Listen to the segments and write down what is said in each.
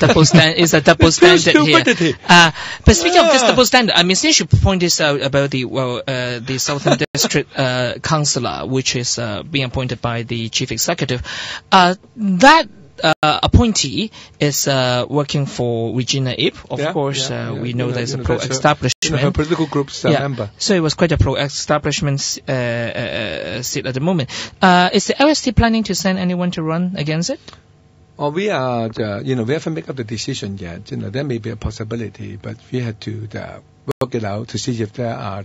double standard here. But speaking of this double standard, I mean, since you point this out about the Southern District Councillor, which is being appointed by the Chief Executive, that appointee is working for Regina Ip. Of course, we know there's a pro-establishment. Her political group's member. So it was quite a pro-establishment seat at the moment. Is the LSD planning to send anyone to run against it? We are, we haven't made up the decision yet. There may be a possibility, but we had to work it out to see if there are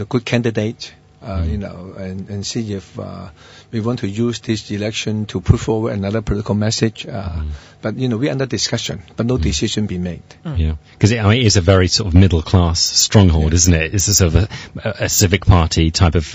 good candidates. And see if we want to use this election to put forward another political message. But, we're under discussion, but no decision be made. Yeah, because it is a very sort of middle-class stronghold, isn't it? It's a sort of a civic party type of,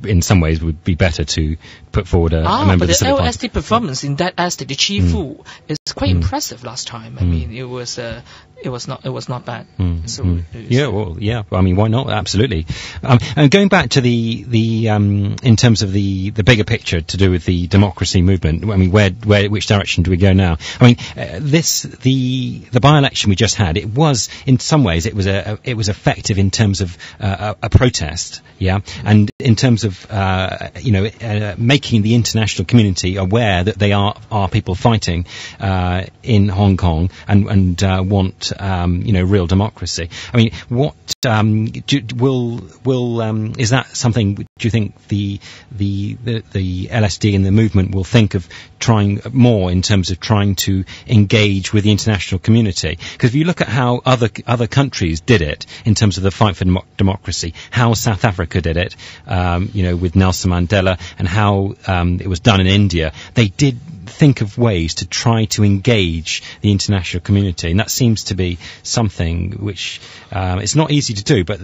in some ways would be better to put forward a member of the civic party. But the LSD performance in that estate, the Chi Fu, is quite impressive last time. I mean, it was not bad. I mean, why not? Absolutely. And going back to the in terms of the bigger picture to do with the democracy movement, I mean, which direction do we go now? I mean, the by-election we just had, it was in some ways it was effective in terms of a protest, and in terms of making the international community aware that they are people fighting in Hong Kong and want real democracy. I mean, what is that something? Do you think the LSD and the movement will think of trying more in terms of trying to engage with the international community? Because if you look at how other countries did it in terms of the fight for democracy, how South Africa did it, with Nelson Mandela, and how it was done in India, they did think of ways to try to engage the international community, and that seems to be something which it's not easy to do, but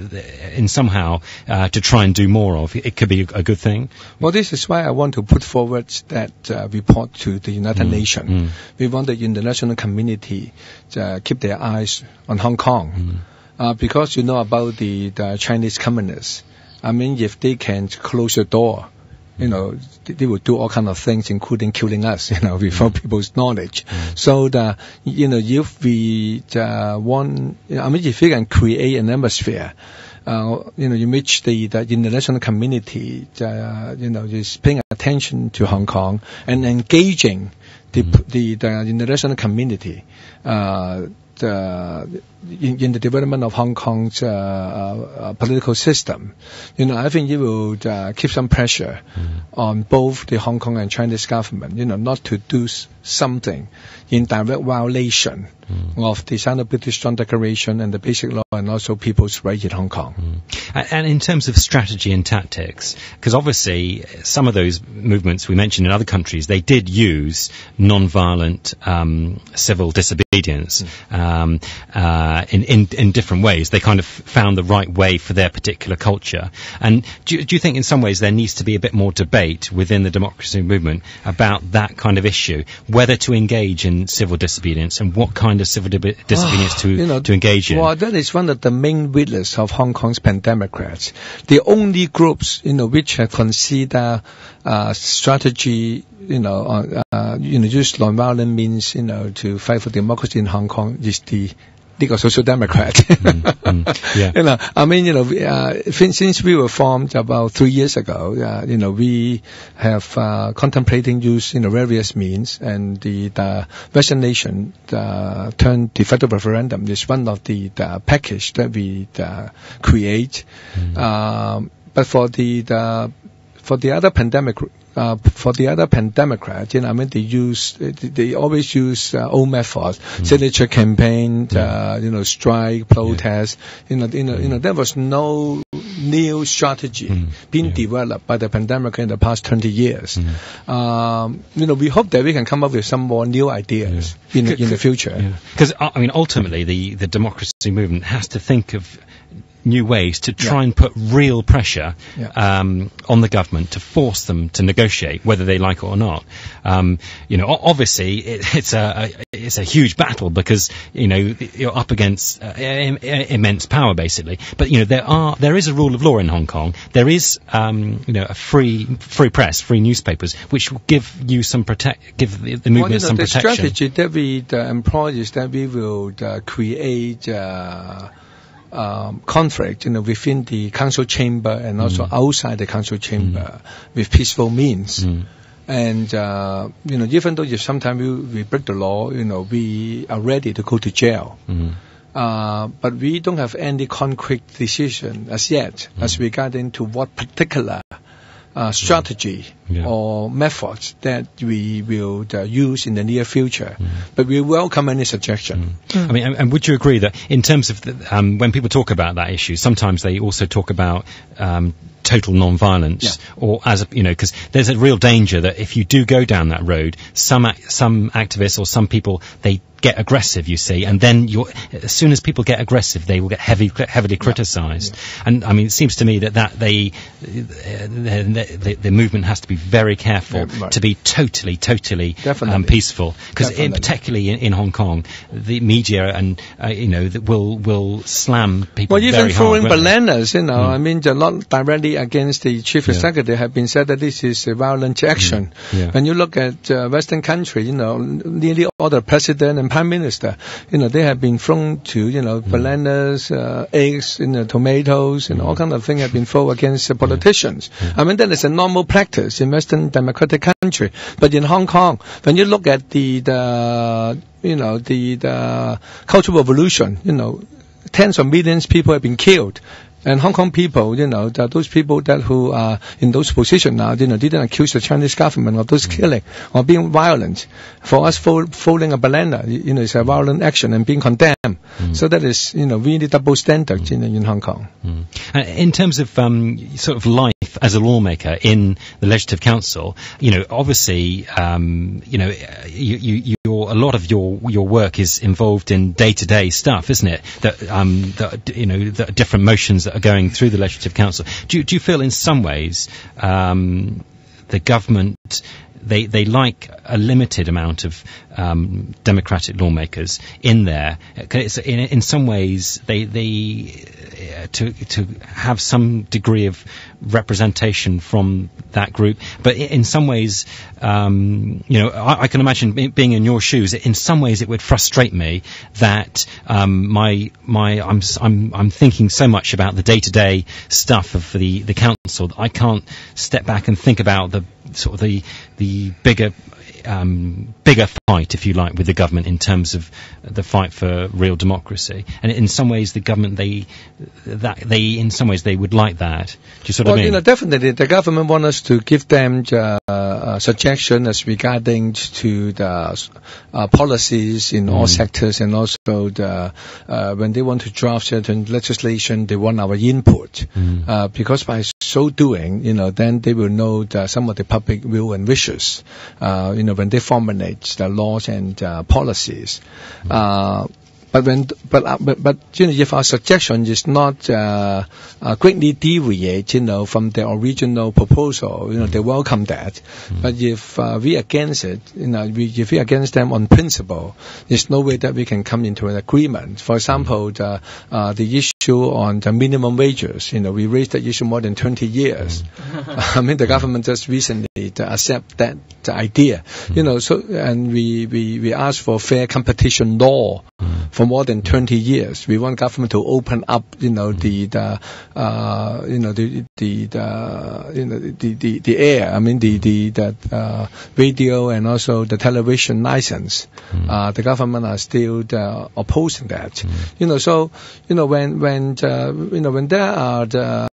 in somehow to try and do more of. It could be a good thing. Well, this is why I want to put forward that report to the United Nations. We want the international community to keep their eyes on Hong Kong, because about the Chinese communists. I mean, if they can close the door, they will do all kind of things, including killing us, without people's knowledge. So if we want, if we can create an atmosphere, in which the international community, is paying attention to Hong Kong and engaging the international community, in the development of Hong Kong's political system, I think it will keep some pressure on both the Hong Kong and Chinese government, not to do something in direct violation of the Sino-British Joint Declaration and the Basic Law, and also people's rights in Hong Kong. And in terms of strategy and tactics, because obviously some of those movements we mentioned in other countries, they did use non-violent civil disobedience in different ways. They kind of found the right way for their particular culture. And do you think in some ways there needs to be a bit more debate within the democracy movement about that kind of issue, whether to engage in civil disobedience and what kind of civil disobedience to engage in? Well, that is one of the main weaknesses of Hong Kong's pan-democrats. The only groups, which have considered strategy, use non-violent means, to fight for democracy in Hong Kong is the Social Democrat. Since we were formed about 3 years ago, we have contemplating use, various means, and the Western nation turned the federal referendum is one of the package that we create. But for the other pandemic. For the other pan-democrats, they always use old methods, signature campaign, strike, protest. There was no new strategy being developed by the pandemic in the past 20 years. We hope that we can come up with some more new ideas in the future. Because ultimately, the democracy movement has to think of new ways to try and put real pressure on the government to force them to negotiate, whether they like it or not. Obviously it's a huge battle because you're up against immense power, basically. But there is a rule of law in Hong Kong. There is a free press, free newspapers, which will give you give the movement some protection. The strategy that we employ is that we will create conflict, within the council chamber and also outside the council chamber with peaceful means. And even though if sometimes we break the law, we are ready to go to jail. But we don't have any concrete decision as yet as regarding to what particular strategy or methods that we will use in the near future. But we welcome any suggestion. I mean, and would you agree that in terms of when people talk about that issue, sometimes they also talk about total non-violence, or because there's a real danger that if you do go down that road, some activists or some people, they get aggressive, you see, and then as soon as people get aggressive, they will get heavily criticised. And I mean, it seems to me that the movement has to be very careful to be totally peaceful, because particularly in Hong Kong, the media and will slam people. Well, even throwing bananas, I mean, they're not directly against the chief executive. Have been said that this is a violent action. When you look at Western countries, nearly all the president and prime minister, they have been thrown to, bananas, eggs, tomatoes, and all kind of things have been thrown against politicians. I mean, that is a normal practice in Western democratic country. But in Hong Kong, when you look at the Cultural Revolution, tens of millions of people have been killed. And Hong Kong people, those people who are in those positions now, didn't accuse the Chinese government of those killing or being violent. For us, folding a banana, is a violent action and being condemned. So that is, really double standard in Hong Kong. In terms of sort of life as a lawmaker in the Legislative Council, obviously, a lot of your work is involved in day-to-day stuff, isn't it? That different motions that are going through the Legislative Council. Do you feel in some ways the government they like a limited amount of democratic lawmakers in there? In some ways they to have some degree of representation from that group, but in some ways, I can imagine being in your shoes. In some ways, it would frustrate me that I'm thinking so much about the day-to-day stuff of the council that I can't step back and think about the sort of the bigger fight, if you like, with the government in terms of the fight for real democracy. And in some ways, the government they in some ways they would like that. Do you sort of mean? Definitely, the government want us to give them suggestions as regarding to the policies in all sectors, and also when they want to draft certain legislation, they want our input because by so doing, then they will know some of the public will and wishes. When they formulate the laws and policies. But if our suggestion is not greatly deviate, from the original proposal, they welcome that. But if we against it, if we against them on principle, there's no way that we can come into an agreement. For example, the issue on the minimum wages, we raised that issue more than 20 years. I mean, the government just recently accept that idea, and we asked for fair competition law for more than 20 years. We want government to open up, the air. I mean, the radio and also the television license. The government are still opposing that. So when there are